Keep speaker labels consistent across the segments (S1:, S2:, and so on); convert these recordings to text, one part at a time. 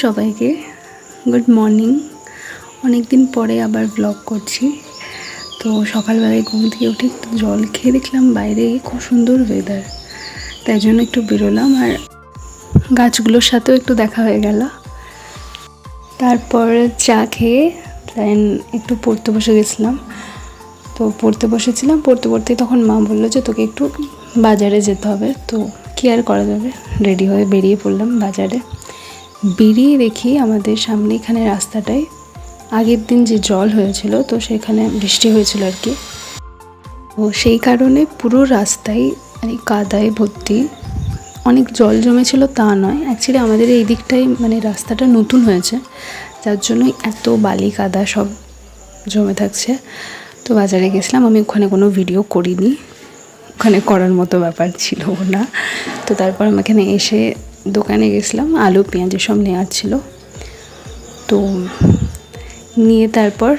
S1: সবাইকে, good morning. অনেক দিন পরে আবার ব্লগ করছি। তো সকালবেলায় ঘুম থেকে উঠে একটু জল খেয়ে দেখলাম বাইরে খুব সুন্দর ওয়েদার, তাই জন্য একটু বেরোলাম আর গাছগুলোর সাথেও একটু দেখা হয়ে গেল। তারপর চা খেয়ে দেন একটু পড়তে বসে গেছিলাম। তো পড়তে বসেছিলাম, পড়তে পড়তেই তখন মা বললো যে তোকে একটু বাজারে যেতে হবে। তো কী আর করা যাবে, রেডি হয়ে বেরিয়ে পড়লাম বাজারে। বেরিয়ে দেখি আমাদের সামনে এখানে রাস্তাটায় আগের দিন যে জল হয়েছিল, তো সেখানে বৃষ্টি হয়েছিল আর কি। তো সেই কারণে পুরো রাস্তায় মানে কাদায় ভর্তি। অনেক জল জমেছিল তা নয়, অ্যাকচুয়ালি আমাদের এই দিকটাই মানে রাস্তাটা নতুন হয়েছে, যার জন্য এত বালি কাদা সব জমে থাকছে। তো বাজারে গেছিলাম, আমি ওখানে কোনো ভিডিও করিনি, ওখানে করার মতো ব্যাপার ছিল না। তো তারপর আমি এখানে এসে দোকানে গেছিলাম, আলু পেঁয়াজ সব নেওয়ার ছিল। তো নিয়ে তারপর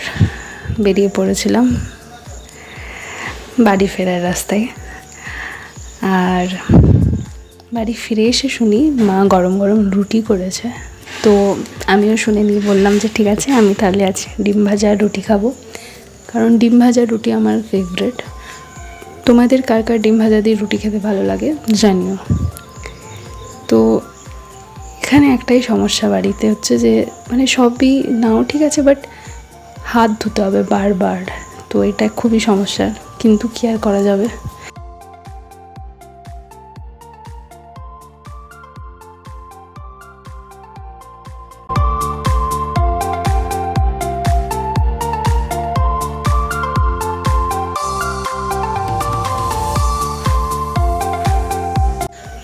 S1: বেরিয়ে পড়েছিলাম বাড়ি ফেরার রাস্তায়। আর বাড়ি ফিরে এসে শুনি মা গরম গরম রুটি করেছে। তো আমিও শুনে নিয়ে বললাম যে ঠিক আছে, আমি তাহলে আজ ডিম ভাজা রুটি খাবো, কারণ ডিম ভাজা রুটি আমার ফেভারিট। তোমাদের কার কার ডিম ভাজা দিয়ে রুটি খেতে ভালো লাগে জানিও। তো এখানে একটাই সমস্যা বাড়িতে হচ্ছে যে মানে সবই নাও ঠিক আছে, বাট হাত ধুতে হবে বারবার। তো এটা খুবই সমস্যার, কিন্তু কি আর করা যাবে।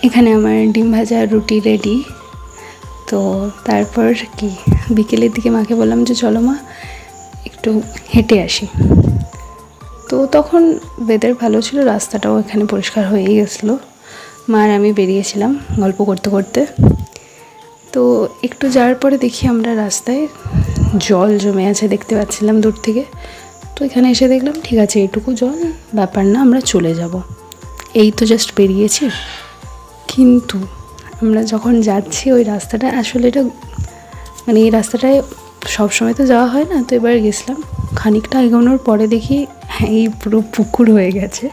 S1: এখানে আমার ডিম ভাজা রুটি রেডি। তো তারপর কি বিকেলের দিকে মাকে বললাম যে চলো মা একটু হেঁটে আসি। তো তখন ওয়েদার ভালো ছিল, রাস্তাটাও এখানে পরিষ্কার হয়েই গেছিলো। মা আর আমি বেরিয়েছিলাম গল্প করতে করতে। তো একটু যাওয়ার পরে দেখি আমরা রাস্তায় জল জমে আছে, দেখতে পাচ্ছিলাম দূর থেকে। তো এখানে এসে দেখলাম ঠিক আছে, এটুকু জল ব্যাপার না, আমরা চলে যাব। এই তো জাস্ট বেরিয়েছি, কিন্তু আমরা যখন যাচ্ছি ওই রাস্তাটা আসলে এটা মানে এই রাস্তাটায় সবসময় তো যাওয়া হয় না। তো এবার গেছিলাম, খানিকটা এগোনোর পরে দেখি এই পুরো পুকুর হয়ে গেছে।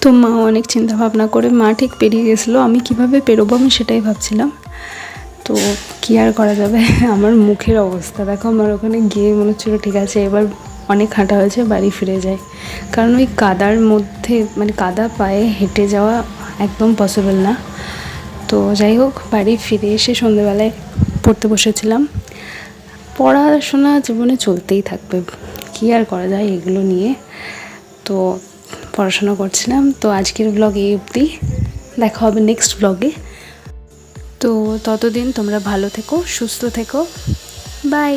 S1: তো মা অনেক চিন্তা ভাবনা করে মা ঠিক পেরিয়ে গেছিলো, আমি কিভাবে পেরোবো আমি সেটাই ভাবছিলাম। তো কী আর করা যাবে, আমার মুখের অবস্থা দেখো। আমার ওখানে গিয়ে মনে হচ্ছিলো ঠিক আছে এবার অনেক হাঁটা হয়েছে, বাড়ি ফিরে যাই, কারণ ওই কাদার মধ্যে মানে কাদা পায়ে হেঁটে যাওয়া একদম পসিবল না। তো যাই হোক, বাড়ি ফিরে এসে সন্ধ্যেবেলায় পড়তে বসেছিলাম। পড়াশোনা জীবনে চলতেই থাকবে, কী আর করা যায় এগুলো নিয়ে। তো পড়াশোনা করছিলাম। তো আজকের ব্লগ এই অবধি, দেখা হবে নেক্সট ব্লগে। তো ততদিন তোমরা ভালো থেকো, সুস্থ থেকো, বাই।